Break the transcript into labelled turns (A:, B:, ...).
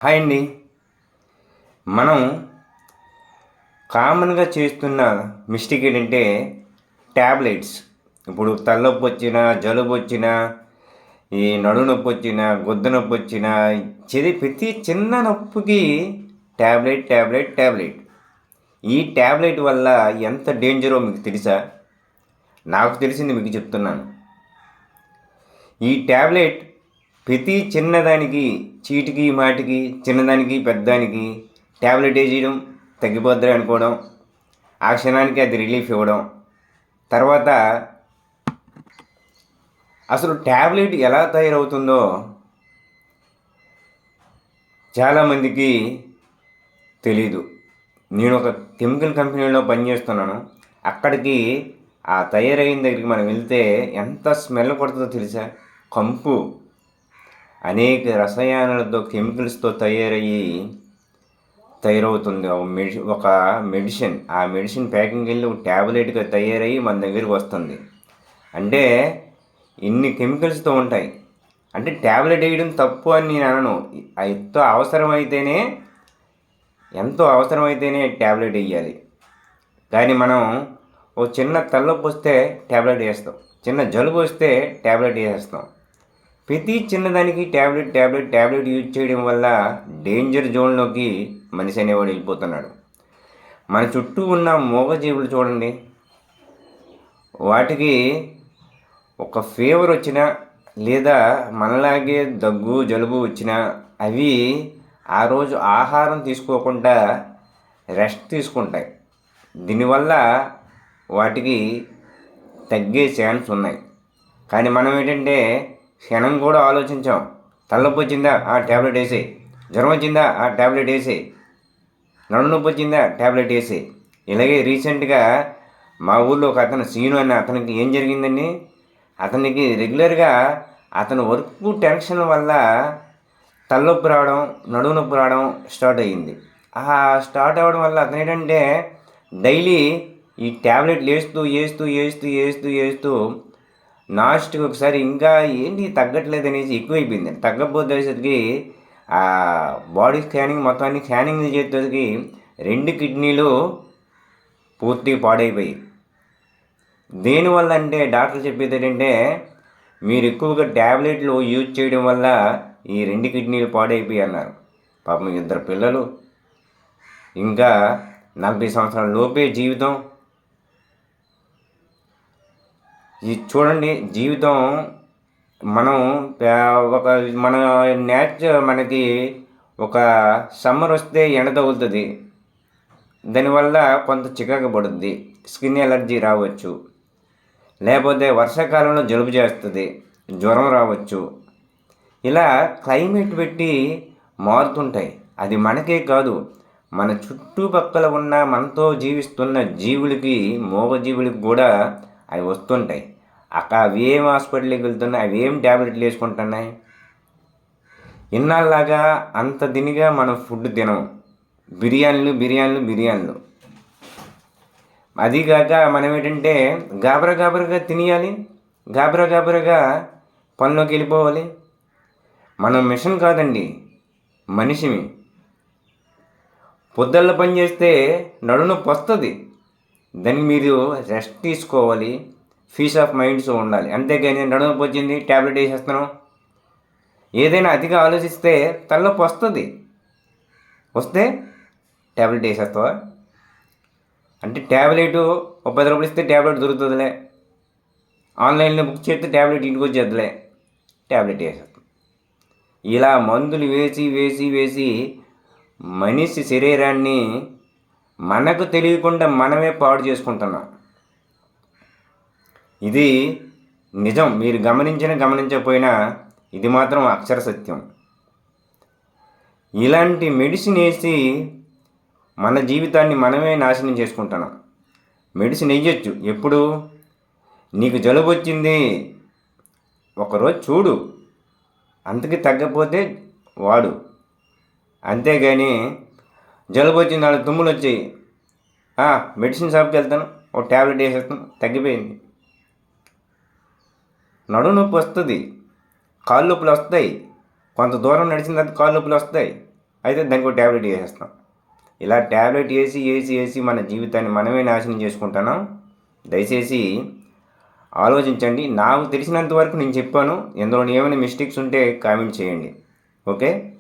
A: Hi అండి. మనం కామన్‌గా చేస్తున్న మిస్టేక్ ఏంటంటే టాబ్లెట్స్. ఇప్పుడు తలనొప్పి వచ్చినా, జలుబు వచ్చినా, ఈ నడుము నొప్పి వచ్చినా, గొంతు నొప్పి వచ్చినా, ప్రతి చిన్న నొప్పికి టాబ్లెట్, టాబ్లెట్, టాబ్లెట్. ఈ టాబ్లెట్ వల్ల ఎంత డేంజరో మీకు తెలుసా? నాకు తెలిసింది మీకు చెప్తున్నాను. ఈ టాబ్లెట్ ప్రతి చిన్నదానికి, చీటికి మాటికి, చిన్నదానికి పెద్దదానికి టాబ్లెట్ వేసేయడం, తగ్గిపోద్ది అనుకోవడం, ఆ క్షణానికి అది రిలీఫ్ ఇవ్వడం. తర్వాత అసలు టాబ్లెట్ ఎలా తయారవుతుందో చాలామందికి తెలీదు. నేను ఒక కెమికల్ కంపెనీలో పనిచేస్తున్నాను. అక్కడికి ఆ తయారైన దగ్గరికి మనం వెళ్తే ఎంత స్మెల్ కొడుతుందో తెలుసా? కంపు. అనేక రసాయనాలతో, కెమికల్స్తో తయారవుతుంది ఒక మెడిసిన్. ఆ మెడిసిన్ ప్యాకింగ్ వెళ్ళి ఒక ట్యాబ్లెట్గా తయారయ్యి మన దగ్గరికి వస్తుంది. అంటే ఇన్ని కెమికల్స్తో ఉంటాయి. అంటే ట్యాబ్లెట్ వేయడం తప్పు అని నేను అనను. ఎంతో అవసరమైతేనే ట్యాబ్లెట్ వేయాలి. కానీ మనం ఓ చిన్న తలనొప్పి వస్తే ట్యాబ్లెట్ వేస్తాం, చిన్న జలుబు వస్తే ట్యాబ్లెట్ వేసేస్తాం. ప్రతి చిన్నదానికి ట్యాబ్లెట్ యూజ్ చేయడం వల్ల డేంజర్ జోన్లోకి మనిషి అనేవాడు వెళ్ళిపోతున్నాడు. మన చుట్టూ ఉన్న మూగజీవులు చూడండి, వాటికి ఒక ఫీవర్ వచ్చినా లేదా మనలాగే దగ్గు జలుబు వచ్చినా అవి ఆ రోజు ఆహారం తీసుకోకుండా రెస్ట్ తీసుకుంటాయి. దీనివల్ల వాటికి తగ్గే ఛాన్స్ ఉన్నాయి. కానీ మనం ఏంటంటే క్షణం కూడా ఆలోచించాం. తలనొప్పి వచ్చిందా? ట్యాబ్లెట్ వేసి. జ్వరం వచ్చిందా? ట్యాబ్లెట్ వేసి. నడుము నొప్పి వచ్చిందా? ట్యాబ్లెట్ వేసి. ఇలాగే రీసెంట్గా మా ఊళ్ళో ఒక అతను సీను అనే అతనికి ఏం జరిగిందండి, అతనికి రెగ్యులర్గా అతను వర్క్ టెన్షన్ వల్ల తలనొప్పి రావడం, నడుము నొప్పి రావడం స్టార్ట్ అయ్యింది. స్టార్ట్ అవ్వడం వల్ల అతను ఏంటంటే డైలీ ఈ ట్యాబ్లెట్లు వేస్తూ లాస్ట్కి ఒకసారి ఇంకా ఏంటి తగ్గట్లేదు అనేసి ఎక్కువైపోయింది. తగ్గకపోతేసరికి బాడీ స్కానింగ్ మొత్తాన్ని స్కానింగ్ చేసేసరికి 2 కిడ్నీలు పూర్తిగా పాడైపోయాయి. దేనివల్ల అంటే డాక్టర్ చెప్పేది ఏంటంటే మీరు ఎక్కువగా ట్యాబ్లెట్లు యూజ్ చేయడం వల్ల ఈ 2 కిడ్నీలు పాడైపోయి అన్నారు. పాపం 2 పిల్లలు, ఇంకా 40 సంవత్సరాల లోపే జీవితం. చూడండి, జీవితం మనం మనకి ఒక సమ్మర్ వస్తే ఎండ తగులుతుంది, దానివల్ల కొంత చికాకు పడుద్ది, స్కిన్ ఎలర్జీ రావచ్చు. లేకపోతే వర్షాకాలంలో జలుబు చేస్తుంది, జ్వరం రావచ్చు. ఇలా క్లైమేట్ పెట్టి మారుతుంటాయి. అది మనకే కాదు, మన చుట్టుపక్కల ఉన్న మనతో జీవిస్తున్న జీవులకి, మూగజీవులకి కూడా అవి వస్తుంటాయి. అవి ఏం హాస్పిటల్కి వెళ్తున్నాయి, అవి ఏం ట్యాబ్లెట్లు వేసుకుంటున్నాయి. ఇన్నాళ్ళలాగా అంత దినిగా మనం ఫుడ్ తినం. బిర్యానీలు. అదిగాక మనం ఏంటంటే గాబరగా తినేయాలి, గాబరగా పనిలోకి వెళ్ళిపోవాలి. మనం మిషన్ కాదండి, మనిషిమి. పొద్దున్న పని చేస్తే నడునొప్పి వస్తుంది, దానికి మీరు రెస్ట్ తీసుకోవాలి, పీస్ ఆఫ్ మైండ్స్ ఉండాలి. అంతేగాని నడునొప్పి వచ్చింది ట్యాబ్లెట్ వేసేస్తున్నాం. ఏదైనా అతిగా ఆలోచిస్తే తలనొప్పి వస్తే ట్యాబ్లెట్ వేసేస్తావా? అంటే ట్యాబ్లెట్ ఒక 10 రూపాయలు ఇస్తే ట్యాబ్లెట్ దొరుకుతుందిలే, ఆన్లైన్లో బుక్ చేస్తే ట్యాబ్లెట్ ఇంటికి వచ్చేద్దులే, ట్యాబ్లెట్ వేసేస్తాం. ఇలా మందులు వేసి మనిషి శరీరాన్ని మనకు తెలియకుండా మనమే పాడు చేసుకుంటున్నాం. ఇది నిజం. మీరు గమనించకపోయినా ఇది మాత్రం అక్షర సత్యం. ఇలాంటి మెడిసిన్ వేసి మన జీవితాన్ని మనమే నాశనం చేసుకుంటున్నాం. మెడిసిన్ వేయచ్చు ఎప్పుడు? నీకు జలుబు వచ్చింది, ఒకరోజు చూడు, అంతకి తగ్గకపోతే వాడు. అంతేగాని జలుబు వచ్చింది, 4 తుమ్ములు వచ్చాయి, మెడిసిన్ షాప్కి వెళ్తాను, ఒక ట్యాబ్లెట్ వేసేస్తాను, తగ్గిపోయింది. నడుము నొప్పి వస్తుంది, కాళ్ళు నొప్పులు వస్తాయి, కొంత దూరం నడిచిన తర్వాత కాళ్ళు నొప్పులు వస్తాయి. అయితే దానికి ఒక ట్యాబ్లెట్ వేసేస్తాం. ఇలా ట్యాబ్లెట్ వేసి మన జీవితాన్ని మనమే నాశనం చేసుకుంటున్నాం. దయచేసి ఆలోచించండి. నాకు తెలిసినంత వరకు నేను చెప్పాను. ఇందులో ఏమైనా మిస్టేక్స్ ఉంటే కామెంట్ చేయండి. ఓకే.